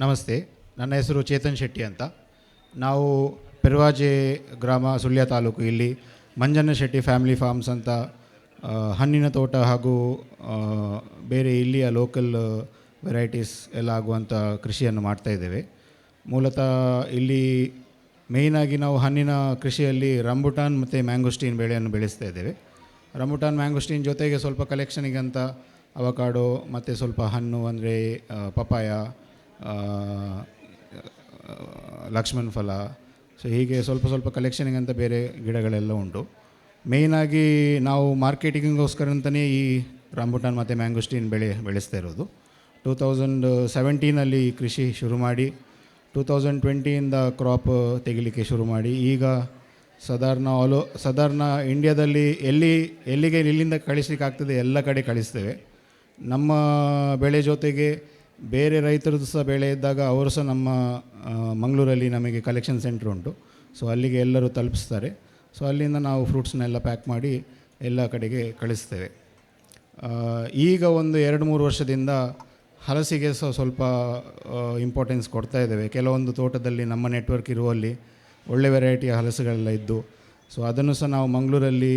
ನಮಸ್ತೆ. ನನ್ನ ಹೆಸರು ಚೇತನ್ ಶೆಟ್ಟಿ ಅಂತ. ನಾವು ಪೆರ್ವಾಜೆ ಗ್ರಾಮ, ಸುಳ್ಯ ತಾಲೂಕು. ಇಲ್ಲಿ ಮಂಜಣ್ಣ ಶೆಟ್ಟಿ ಫ್ಯಾಮಿಲಿ ಫಾರ್ಮ್ಸ್ ಅಂತ ಹಣ್ಣಿನ ತೋಟ ಹಾಗೂ ಬೇರೆ ಇಲ್ಲಿಯ ಲೋಕಲ್ ವೆರೈಟೀಸ್ ಎಲ್ಲ ಆಗುವಂಥ ಕೃಷಿಯನ್ನು ಮಾಡ್ತಾಯಿದ್ದೇವೆ. ಮೂಲತಃ ಇಲ್ಲಿ ಮೇಯ್ನಾಗಿ ನಾವು ಹಣ್ಣಿನ ಕೃಷಿಯಲ್ಲಿ ರಂಬುಟಾನ್ ಮತ್ತು ಮ್ಯಾಂಗೋಸ್ಟೀನ್ ಬೆಳೆಯನ್ನು ಬೆಳೆಸ್ತಾ ಇದ್ದೇವೆ. ರಂಬುಟಾನ್ ಮ್ಯಾಂಗೋಸ್ಟೀನ್ ಜೊತೆಗೆ ಸ್ವಲ್ಪ ಕಲೆಕ್ಷನಿಗೆ ಅಂತ ಅವಕಾಡೋ ಮತ್ತು ಸ್ವಲ್ಪ ಹಣ್ಣು ಅಂದರೆ ಪಪಾಯ, ಲಕ್ಷ್ಮಣ ಫಲ, ಸೊ ಹೀಗೆ ಸ್ವಲ್ಪ ಸ್ವಲ್ಪ ಕಲೆಕ್ಷನಿಗೆ ಅಂತ ಬೇರೆ ಗಿಡಗಳೆಲ್ಲ ಉಂಟು. ಮೇಯ್ನಾಗಿ ನಾವು ಮಾರ್ಕೆಟಿಂಗಿಗೋಸ್ಕರ ಅಂತಲೇ ಈ ರಂಬುಟಾನ್ ಮತ್ತು ಮ್ಯಾಂಗೋಸ್ಟೀನ್ ಬೆಳೆಸ್ತಾ ಇರೋದು. 2017 ಕೃಷಿ ಶುರು ಮಾಡಿ 2020 ಕ್ರಾಪ್ ತೆಗಿಲಿಕ್ಕೆ ಶುರು ಮಾಡಿ ಈಗ ಸಾಧಾರಣ ಇಂಡಿಯಾದಲ್ಲಿ ಎಲ್ಲಿಗೆ ಇಲ್ಲಿಂದ ಕಳಿಸ್ಲಿಕ್ಕಾಗ್ತದೆ ಎಲ್ಲ ಕಡೆ ಕಳಿಸ್ತೇವೆ. ನಮ್ಮ ಬೆಳೆ ಜೊತೆಗೆ ಬೇರೆ ರೈತರದ್ದು ಸಹ ಬೆಳೆ ಇದ್ದಾಗ ಅವರು ಸಹ ನಮ್ಮ ಮಂಗಳೂರಲ್ಲಿ ನಮಗೆ ಕಲೆಕ್ಷನ್ ಸೆಂಟ್ರ್ ಉಂಟು. ಸೊ ಅಲ್ಲಿಗೆ ಎಲ್ಲರೂ ತಲುಪಿಸ್ತಾರೆ. ಸೊ ಅಲ್ಲಿಂದ ನಾವು ಫ್ರೂಟ್ಸ್ನೆಲ್ಲ ಪ್ಯಾಕ್ ಮಾಡಿ ಎಲ್ಲ ಕಡೆಗೆ ಕಳಿಸ್ತೇವೆ. ಈಗ ಒಂದು 2-3 ವರ್ಷದಿಂದ ಹಲಸಿಗೆ ಸಹ ಸ್ವಲ್ಪ ಇಂಪಾರ್ಟೆನ್ಸ್ ಕೊಡ್ತಾ ಇದ್ದೇವೆ. ಕೆಲವೊಂದು ತೋಟದಲ್ಲಿ ನಮ್ಮ ನೆಟ್ವರ್ಕ್ ಇರುವಲ್ಲಿ ಒಳ್ಳೆ ವೆರೈಟಿಯ ಹಲಸುಗಳೆಲ್ಲ ಇದ್ದು, ಸೊ ಅದನ್ನು ಸಹ ನಾವು ಮಂಗಳೂರಲ್ಲಿ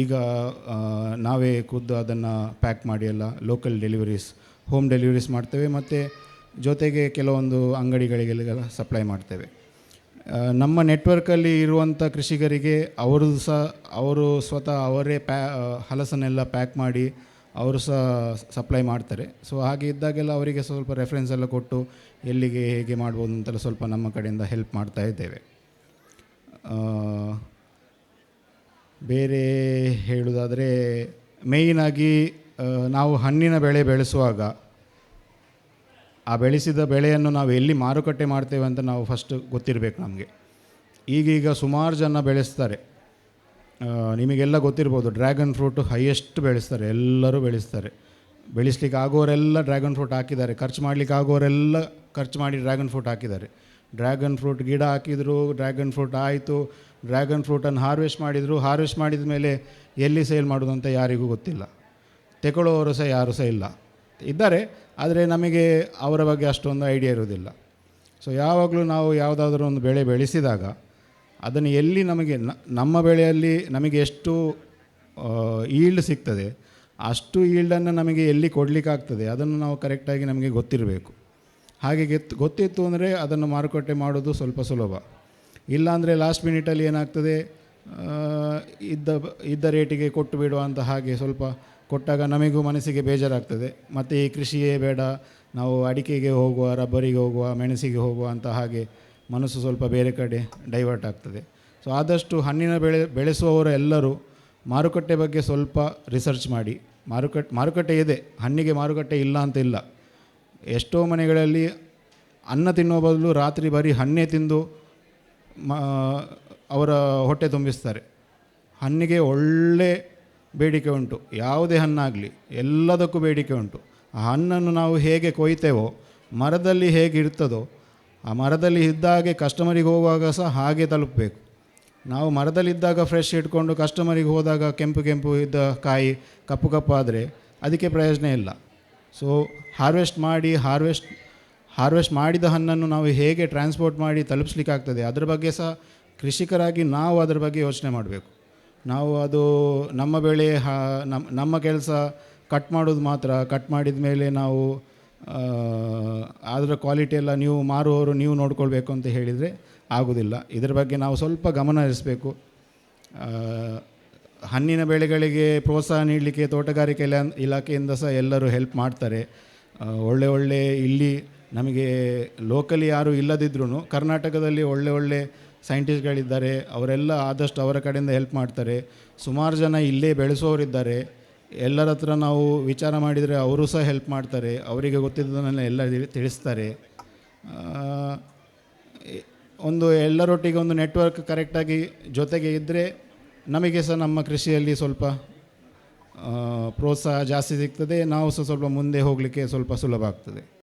ಈಗ ನಾವೇ ಖುದ್ದು ಅದನ್ನು ಪ್ಯಾಕ್ ಮಾಡಿ ಎಲ್ಲ ಲೋಕಲ್ ಡೆಲಿವರೀಸ್, ಹೋಮ್ ಡೆಲಿವರೀಸ್ ಮಾಡ್ತೇವೆ. ಮತ್ತು ಜೊತೆಗೆ ಕೆಲವೊಂದು ಅಂಗಡಿಗಳಿಗೆಲ್ಲ ಸಪ್ಲೈ ಮಾಡ್ತೇವೆ. ನಮ್ಮ ನೆಟ್ವರ್ಕಲ್ಲಿ ಇರುವಂಥ ಕೃಷಿಕರಿಗೆ ಅವರು ಸ್ವತಃ ಅವರೇ ಹಲಸನ್ನೆಲ್ಲ ಪ್ಯಾಕ್ ಮಾಡಿ ಅವರು ಸಹ ಸಪ್ಲೈ ಮಾಡ್ತಾರೆ. ಸೊ ಹಾಗೆ ಇದ್ದಾಗೆಲ್ಲ ಅವರಿಗೆ ಸ್ವಲ್ಪ ರೆಫರೆನ್ಸ್ ಎಲ್ಲ ಕೊಟ್ಟು ಎಲ್ಲಿಗೆ ಹೇಗೆ ಮಾಡ್ಬೋದು ಅಂತೆಲ್ಲ ಸ್ವಲ್ಪ ನಮ್ಮ ಕಡೆಯಿಂದ ಹೆಲ್ಪ್ ಮಾಡ್ತಾ ಇದ್ದೇವೆ. ಬೇರೆ ಹೇಳುವುದಾದರೆ ಮೇಯ್ನಾಗಿ ನಾವು ಹಣ್ಣಿನ ಬೆಳೆ ಬೆಳೆಸುವಾಗ ಆ ಬೆಳೆಸಿದ ಬೆಳೆಯನ್ನು ನಾವು ಎಲ್ಲಿ ಮಾರುಕಟ್ಟೆ ಮಾಡ್ತೇವೆ ಅಂತ ನಾವು ಫಸ್ಟ್ ಗೊತ್ತಿರಬೇಕು ನಮಗೆ. ಈಗೀಗ ಸುಮಾರು ಜನ ಬೆಳೆಸ್ತಾರೆ. ನಿಮಗೆಲ್ಲ ಗೊತ್ತಿರ್ಬೋದು, ಡ್ರ್ಯಾಗನ್ ಫ್ರೂಟು ಹೈಯೆಸ್ಟ್ ಬೆಳೆಸ್ತಾರೆ, ಎಲ್ಲರೂ ಬೆಳೆಸ್ತಾರೆ. ಬೆಳೆಸ್ಲಿಕ್ಕೆ ಆಗೋರೆಲ್ಲ ಡ್ರ್ಯಾಗನ್ ಫ್ರೂಟ್ ಹಾಕಿದ್ದಾರೆ, ಖರ್ಚು ಮಾಡಲಿಕ್ಕೆ ಆಗೋರೆಲ್ಲ ಖರ್ಚು ಮಾಡಿ ಡ್ರ್ಯಾಗನ್ ಫ್ರೂಟ್ ಹಾಕಿದ್ದಾರೆ. ಡ್ರ್ಯಾಗನ್ ಫ್ರೂಟ್ ಗಿಡ ಹಾಕಿದರು, ಡ್ರ್ಯಾಗನ್ ಫ್ರೂಟ್ ಆಯಿತು, ಡ್ರ್ಯಾಗನ್ ಫ್ರೂಟನ್ನು ಹಾರ್ವೆಸ್ಟ್ ಮಾಡಿದ ಮೇಲೆ ಎಲ್ಲಿ ಸೇಲ್ ಮಾಡೋದು ಅಂತ ಯಾರಿಗೂ ಗೊತ್ತಿಲ್ಲ. ತೆಗೊಳ್ಳೋರು ಸಹ ಯಾರೂ ಸಹ ಇದ್ದಾರೆ, ಆದರೆ ನಮಗೆ ಅವರ ಬಗ್ಗೆ ಅಷ್ಟೊಂದು ಐಡಿಯಾ ಇರೋದಿಲ್ಲ. ಸೊ ಯಾವಾಗಲೂ ನಾವು ಯಾವುದಾದ್ರೂ ಒಂದು ಬೆಳೆ ಬೆಳೆಸಿದಾಗ ಅದನ್ನು ಎಲ್ಲಿ ನಮಗೆ ನಮ್ಮ ಬೆಳೆಯಲ್ಲಿ ನಮಗೆ ಎಷ್ಟು ಈಲ್ಡ್ ಸಿಗ್ತದೆ ಅಷ್ಟು ಈಲ್ಡನ್ನು ನಮಗೆ ಎಲ್ಲಿ ಕೊಡಲಿಕ್ಕಾಗ್ತದೆ ಅದನ್ನು ನಾವು ಕರೆಕ್ಟಾಗಿ ನಮಗೆ ಗೊತ್ತಿರಬೇಕು. ಹಾಗೆ ಗೊತ್ತಿತ್ತು ಅಂದರೆ ಅದನ್ನು ಮಾರುಕಟ್ಟೆ ಮಾಡೋದು ಸ್ವಲ್ಪ ಸುಲಭ. ಇಲ್ಲಾಂದರೆ ಲಾಸ್ಟ್ ಮಿನಿಟಲ್ಲಿ ಏನಾಗ್ತದೆ, ಇದ್ದ ರೇಟಿಗೆ ಕೊಟ್ಟು ಬಿಡುವ ಅಂತ ಹಾಗೆ ಸ್ವಲ್ಪ ಕೊಟ್ಟಾಗ ನಮಗೂ ಮನಸ್ಸಿಗೆ ಬೇಜಾರಾಗ್ತದೆ. ಮತ್ತು ಈ ಕೃಷಿಯೇ ಬೇಡ, ನಾವು ಅಡಿಕೆಗೆ ಹೋಗುವ, ರಬ್ಬರಿಗೆ ಹೋಗುವ, ಮೆಣಸಿಗೆ ಹೋಗುವ ಅಂತ ಹಾಗೆ ಮನಸ್ಸು ಸ್ವಲ್ಪ ಬೇರೆ ಕಡೆ ಡೈವರ್ಟ್ ಆಗ್ತದೆ. ಸೊ ಆದಷ್ಟು ಹಣ್ಣಿನ ಬೆಳೆಸುವವರು ಎಲ್ಲರೂ ಮಾರುಕಟ್ಟೆ ಬಗ್ಗೆ ಸ್ವಲ್ಪ ರಿಸರ್ಚ್ ಮಾಡಿ. ಮಾರುಕಟ್ಟೆ ಇದೆ, ಹಣ್ಣಿಗೆ ಮಾರುಕಟ್ಟೆ ಇಲ್ಲ ಅಂತ ಇಲ್ಲ. ಎಷ್ಟೋ ಮನೆಗಳಲ್ಲಿ ಅನ್ನ ತಿನ್ನುವ ಬದಲು ರಾತ್ರಿ ಬರೀ ಹಣ್ಣೇ ತಿಂದು ಅವರ ಹೊಟ್ಟೆ ತುಂಬಿಸ್ತಾರೆ. ಹಣ್ಣಿಗೆ ಒಳ್ಳೆ ಬೇಡಿಕೆ ಉಂಟು, ಯಾವುದೇ ಹಣ್ಣಾಗಲಿ ಎಲ್ಲದಕ್ಕೂ ಬೇಡಿಕೆ ಉಂಟು. ಆ ಹಣ್ಣನ್ನು ನಾವು ಹೇಗೆ ಕೊಯ್ತೇವೋ, ಮರದಲ್ಲಿ ಹೇಗೆ ಇರ್ತದೋ ಆ ಮರದಲ್ಲಿ ಇದ್ದಾಗೆ ಕಸ್ಟಮರಿಗೆ ಹೋಗುವಾಗ ಸಹ ಹಾಗೆ ತಲುಪಬೇಕು. ನಾವು ಮರದಲ್ಲಿದ್ದಾಗ ಫ್ರೆಶ್ ಇಟ್ಕೊಂಡು ಕಸ್ಟಮರಿಗೆ ಹೋದಾಗ ಕೆಂಪು ಕೆಂಪು ಇದ್ದ ಕಾಯಿ ಕಪ್ಪು ಕಪ್ಪು ಆದರೆ ಅದಕ್ಕೆ ಪ್ರಯೋಜನ ಇಲ್ಲ. ಸೊ ಹಾರ್ವೆಸ್ಟ್ ಮಾಡಿದ ಹಣ್ಣನ್ನು ನಾವು ಹೇಗೆ ಟ್ರಾನ್ಸ್ಪೋರ್ಟ್ ಮಾಡಿ ತಲುಪಿಸ್ಲಿಕ್ಕಾಗ್ತದೆ ಅದರ ಬಗ್ಗೆ ಸಹ ಕೃಷಿಕರಾಗಿ ನಾವು ಅದರ ಬಗ್ಗೆ ಯೋಚನೆ ಮಾಡಬೇಕು. ನಾವು ಅದು ನಮ್ಮ ಬೆಳೆ ನಮ್ಮ ಕೆಲಸ ಕಟ್ ಮಾಡೋದು ಮಾತ್ರ. ಕಟ್ ಮಾಡಿದ ಮೇಲೆ ನಾವು ಅದರ ಕ್ವಾಲಿಟಿ ಎಲ್ಲ ನೀವು ಮಾರುವವರು ನೀವು ನೋಡ್ಕೊಳ್ಬೇಕು ಅಂತ ಹೇಳಿದರೆ ಆಗೋದಿಲ್ಲ. ಇದರ ಬಗ್ಗೆ ನಾವು ಸ್ವಲ್ಪ ಗಮನ ಹರಿಸಬೇಕು. ಹಣ್ಣಿನ ಬೆಳೆಗಳಿಗೆ ಪ್ರೋತ್ಸಾಹ ನೀಡಲಿಕ್ಕೆ ತೋಟಗಾರಿಕೆ ಇಲಾಖೆಯಿಂದ ಸಹ ಎಲ್ಲರೂ ಹೆಲ್ಪ್ ಮಾಡ್ತಾರೆ. ಒಳ್ಳೆ ಇಲ್ಲಿ ನಮಗೆ ಲೋಕಲಿ ಯಾರೂ ಇಲ್ಲದಿದ್ರೂ ಕರ್ನಾಟಕದಲ್ಲಿ ಒಳ್ಳೆ ಸೈಂಟಿಸ್ಟ್ಗಳಿದ್ದಾರೆ, ಅವರೆಲ್ಲ ಆದಷ್ಟು ಅವರ ಕಡೆಯಿಂದ ಹೆಲ್ಪ್ ಮಾಡ್ತಾರೆ. ಸುಮಾರು ಜನ ಇಲ್ಲೇ ಬೆಳೆಸೋರಿದ್ದಾರೆ, ಎಲ್ಲರ ಹತ್ರ ನಾವು ವಿಚಾರ ಮಾಡಿದರೆ ಅವರು ಸಹ ಹೆಲ್ಪ್ ಮಾಡ್ತಾರೆ. ಅವರಿಗೆ ಗೊತ್ತಿದ್ದದನ್ನೆಲ್ಲ ಎಲ್ಲ ತಿಳಿಸ್ತಾರೆ. ಎಲ್ಲರೊಟ್ಟಿಗೆ ಒಂದು ನೆಟ್ವರ್ಕ್ ಕರೆಕ್ಟಾಗಿ ಜೊತೆಗೆ ಇದ್ದರೆ ನಮಗೆ ಸಹ ನಮ್ಮ ಕೃಷಿಯಲ್ಲಿ ಸ್ವಲ್ಪ ಪ್ರೋತ್ಸಾಹ ಜಾಸ್ತಿ ಸಿಗ್ತದೆ. ನಾವು ಸಹ ಸ್ವಲ್ಪ ಮುಂದೆ ಹೋಗಲಿಕ್ಕೆ ಸ್ವಲ್ಪ ಸುಲಭ ಆಗ್ತದೆ.